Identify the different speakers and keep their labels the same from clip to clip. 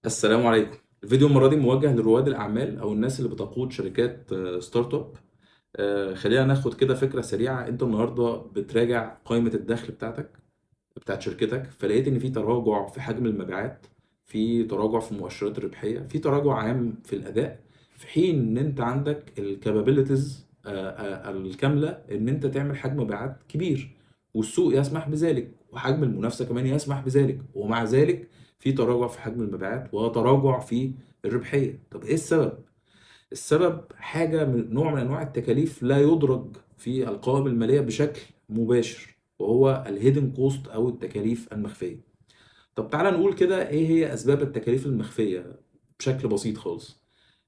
Speaker 1: السلام عليكم. الفيديو المرة دي موجه لرواد الأعمال أو الناس اللي بتقود شركات ستارت اب. خلينا ناخد كده فكرة سريعة. أنت النهاردة بتراجع قائمة الدخل بتاعت شركتك، فلقيت إن في تراجع في حجم المبيعات، في تراجع في مؤشرات الربحية، في تراجع عام في الأداء، في حين إن أنت عندك الكابابيلتيز الكاملة إن أنت تعمل حجم مبيعات كبير، والسوق يسمح بذلك، وحجم المنافسة كمان يسمح بذلك، ومع ذلك في تراجع في حجم المبيعات وتراجع في الربحية. طب إيه السبب؟ السبب حاجة من نوع من أنواع التكاليف لا يدرج في القوائم المالية بشكل مباشر، وهو الهيدن كوست أو التكاليف المخفية. طب تعالى نقول كده إيه هي أسباب التكاليف المخفية بشكل بسيط خالص.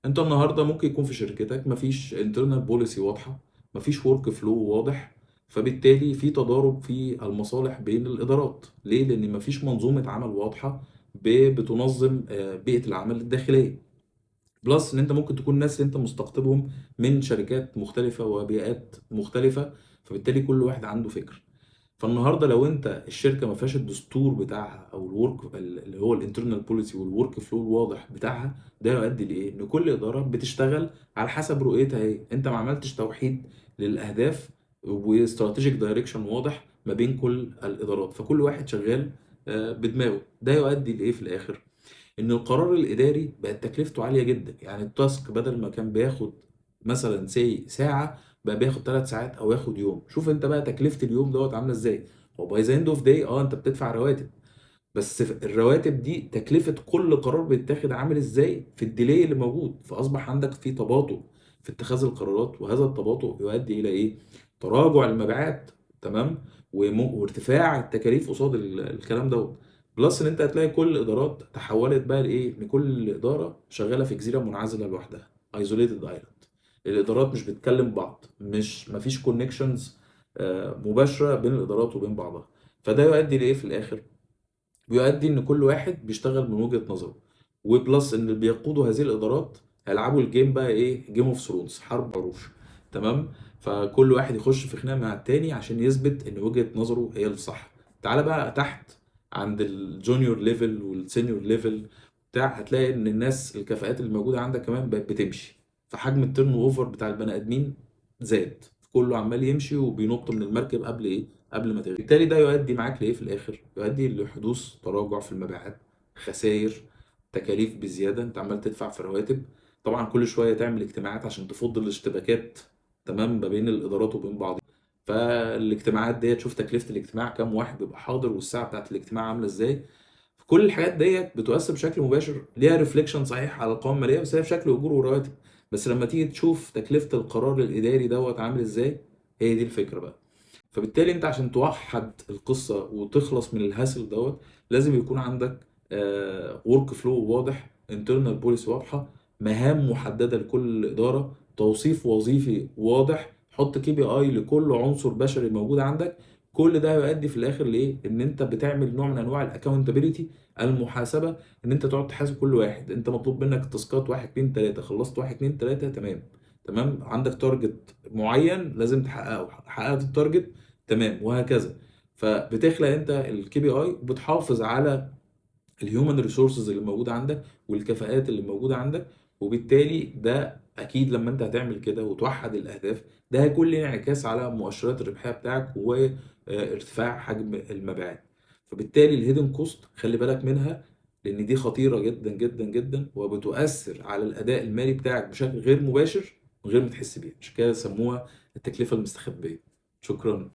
Speaker 1: أنت النهاردة ممكن يكون في شركتك مفيش internal policy واضحة، مفيش work flow واضح، فبالتالي في تضارب في المصالح بين الإدارات. ليه؟ لأن مفيش منظومة عمل واضحة بتنظم بيئة العمل الداخلية. بلس ان انت ممكن تكون ناس انت مستقطبهم من شركات مختلفة وبيئات مختلفة، فبالتالي كل واحد عنده فكر. فالنهارده لو انت الشركه ما فيهاش الدستور بتاعها او الورك اللي هو الانترنال بوليسي والورك فلو الواضح بتاعها، ده يؤدي لايه؟ ان كل اداره بتشتغل على حسب رؤيتها هي. انت ما عملتش توحيد للاهداف واستراتيجيك دايركشن واضح ما بين كل الادارات، فكل واحد شغال بدماغه. ده يؤدي لايه في الاخر؟ ان القرار الاداري بقت تكلفته عاليه جدا. يعني التاسك بدل ما كان بياخد مثلا ساعه، بقى بياخد 3 ساعات او ياخد يوم. شوف انت بقى تكلفه اليوم دوت عامله ازاي. هو باي ذا اند اوف داي انت بتدفع رواتب، بس الرواتب دي تكلفه كل قرار بيتاخد عامل ازاي في الديلي اللي موجود. فاصبح عندك في تباطؤ في اتخاذ القرارات، وهذا التباطؤ يؤدي الى ايه؟ تراجع المبيعات. تمام. وارتفاع التكاليف قصاد الكلام دوت. بلس ان انت هتلاقي كل الادارات تحولت بقى لايه؟ ان كل اداره شغاله في جزيره منعزله لوحدها، ايزوليتد ايلاند. الادارات مش بتكلم بعض، مش مفيش كونكشنز مباشره بين الادارات وبين بعضها. فده يؤدي لايه في الاخر؟ بيؤدي ان كل واحد بيشتغل من وجهة نظره. وبلس ان اللي بيقودوا هذه الادارات هيلعبوا الجيم بقى ايه؟ جيم اوف ثرونز، حرب عروش. تمام. فكل واحد يخش في خناقه مع التاني عشان يثبت ان وجهة نظره هي الصح. تعالى بقى تحت عند الجونيور ليفل والسينيور ليفل بتاع، هتلاقي ان الناس الكفاءات اللي موجوده عندك كمان بقت بتمشي. فحجم التيرن اوفر بتاع البني ادمين زاد، كله عمال يمشي وبينط من المركب قبل ايه؟ قبل ما تغرق. بالتالي ده يؤدي معاك لايه في الاخر؟ يؤدي لحدوث تراجع في المبيعات، خسائر، تكاليف بزياده. انت عمال تدفع في رواتب، طبعا كل شويه تعمل اجتماعات عشان تفض الاشتباكات، تمام، ما بين الادارات وبين بعض. فالاجتماعات ديت، شوف تكلفه الاجتماع كام واحد بيبقى حاضر، والساعه بتاعت الاجتماع عامله ازاي. كل الحاجات ديت بتؤثر بشكل مباشر، ليها ريفليكشن صحيح على القوائم الماليه، بس هي في شكل اجور ورواتب. بس لما تيجي تشوف تكلفه القرار الاداري دوت عامل ازاي، هي دي الفكره بقى. فبالتالي انت عشان توحد القصه وتخلص من الهاسل دوت، لازم يكون عندك ورك فلو واضح، انترنال بوليسي واضحه، مهام محدده لكل اداره، توصيف وظيفي واضح، حط كي بي اي لكل عنصر بشري موجود عندك. كل ده هيؤدي في الاخر لايه؟ ان انت بتعمل نوع من انواع الاكونتابيلتي، المحاسبه. ان انت تقعد تحاسب كل واحد. انت مطلوب منك تاسكات 1 2 3، خلصت 1 2 3 تمام. تمام. عندك تارجت معين لازم تحققه، حققت التارجت تمام، وهكذا. فبتخلق انت الكي بي اي، وبتحافظ على الهيومن ريسورسز اللي موجوده عندك والكفاءات اللي موجوده عندك. وبالتالي ده اكيد لما انت هتعمل كده وتوحد الاهداف، ده هيكون له انعكاس على مؤشرات الربحيه بتاعك وارتفاع حجم المبيعات. فبالتالي الهيدن كوست خلي بالك منها، لان دي خطيره جدا جدا جدا، وبتؤثر على الاداء المالي بتاعك بشكل غير مباشر من غير ما تحس بيه. عشان كده سموها التكلفه المستخبيه. شكرا.